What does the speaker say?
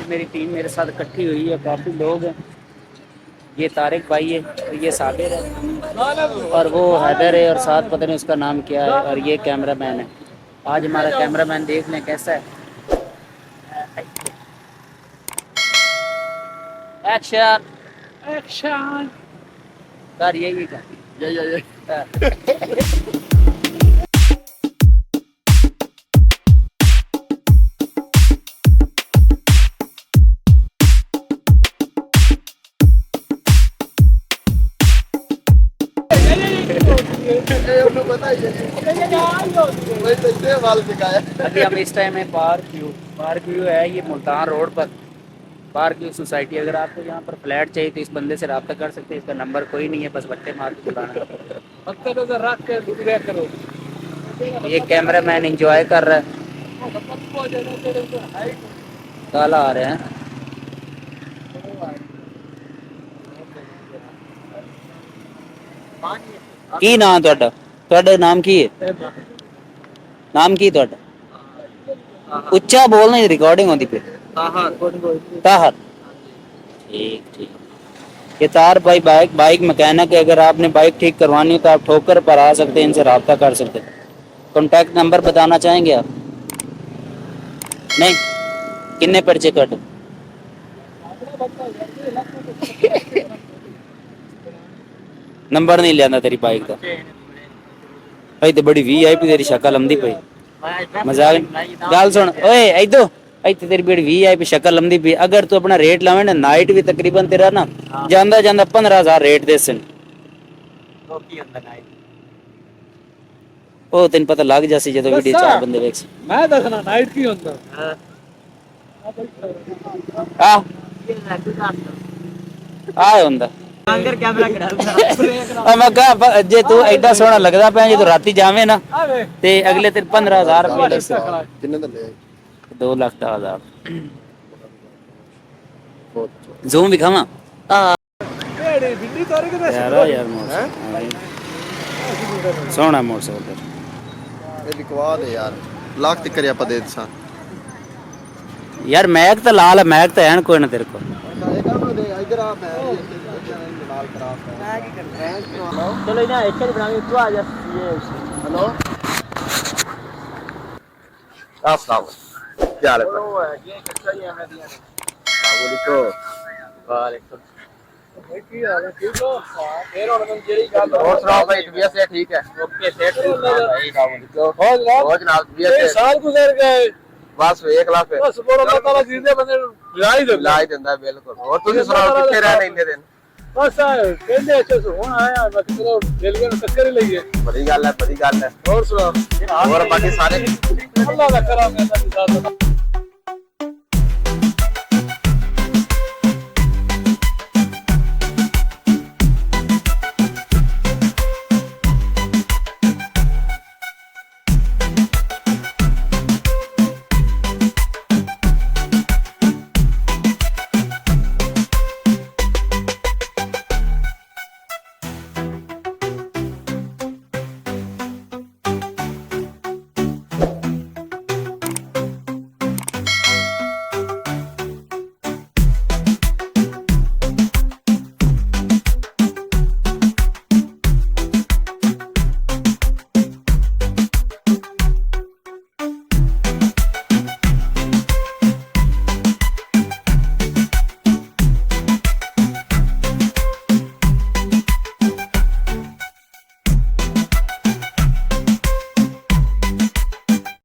आज मेरी टीम मेरे साथ इकट्ठी हुई है, काफ़ी लोग हैं। ये तारिक भाई है और ये साबिर है और वो हैदर है और साथ पता नहीं उसका नाम क्या है और ये कैमरामैन है। आज हमारा कैमरामैन देख लें कैसा है। एक्शन एक्शन कर यही कर ये अभी हम इस टाइम है पार्क व्यू है ये मुल्तान रोड पर पार्क व्यू सोसाइटी। अगर आपको यहाँ पर फ्लैट चाहिए तो इस बंदे से रब्ता कर सकते हैं। इसका नंबर कोई नहीं है, बस बट्टे मार के बुलाना। ये कैमरा मैन इंजॉय कर रहा है। काला आ रहे हैं। की नाम ਤੁਹਾਡਾ ਤੁਹਾਡਾ ਨਾਮ ਕੀ ਹੈ? ਨਾਮ ਕੀ ਤੁਹਾਡਾ? ਉੱਚਾ बोलना, रिकॉर्डिंग होती पे। ताहर ठीक ठीक। ये तार भाई बाइक मैकेनिक है। अगर आपने बाइक ठीक करवानी हो तो आप ठोकर पर आ सकते हैं, इनसे रब्ता कर सकते हैं। कॉन्टैक्ट नंबर बताना चाहेंगे आप? नहीं, किन्ने पर्चे कट नंबर नहीं लिया तेरी बाइक का भाई तो बड़ी वीआईपी तेरी शक्ल लंदी पई। मजाक गल सुन ओए इधो इतने तेरी बड़ी वीआईपी शक्ल लंदी पई। अगर तू अपना रेट लावे ना नाइट भी तकरीबन तेरा ना जांदा जांदा 15,000 रेट दे सन। ओ तेन पता लग जासी जदों वीडियो 4 बंदे देख मैं दसना नाइट की हुंदा आ हुंदा मैं कहा जे तू एडा सोहना लगदा पे जे तू राती जावे ना ते अगले तेरे 15,000 रुपए किन्ने दा ले 2,10,000 जूम भी खावा यार सोहना मोटरसाइकिल लिखवा दे यार लाख तक करिया पा दे सा यार मैक तो लाल है, मैक तो है कोई ना तेरे को। इधर आ मैं लाल करा मैं की कर रहा हूं। चलो इना एक ही बनाएंगे तू आ जा ये हेलो अस्सलाम क्या हाल है? वो है ये कैसा ही है दिया वालेकुम की हाल है? ठीक हो? फिर और तुम जेरी गल और सुनाओ भाई तबीयत से ठीक है? ओके सेठ भाई हो जनाब तबीयत साल गुजर गए बस 1 लाख पे बस बोलो अल्लाह ताला जिंदे बंदे लाई देंदा है बिल्कुल। और तुसी सुनाओ किथे रहने इतने दिन? बस कहंदे अच्छे से हुन आया बाकी चलो रेलवे ने टक्कर ही लई है। बड़ी गल है और सुनाओ और बाकी सारे अल्लाह दा करम है अल्लाह दी साथ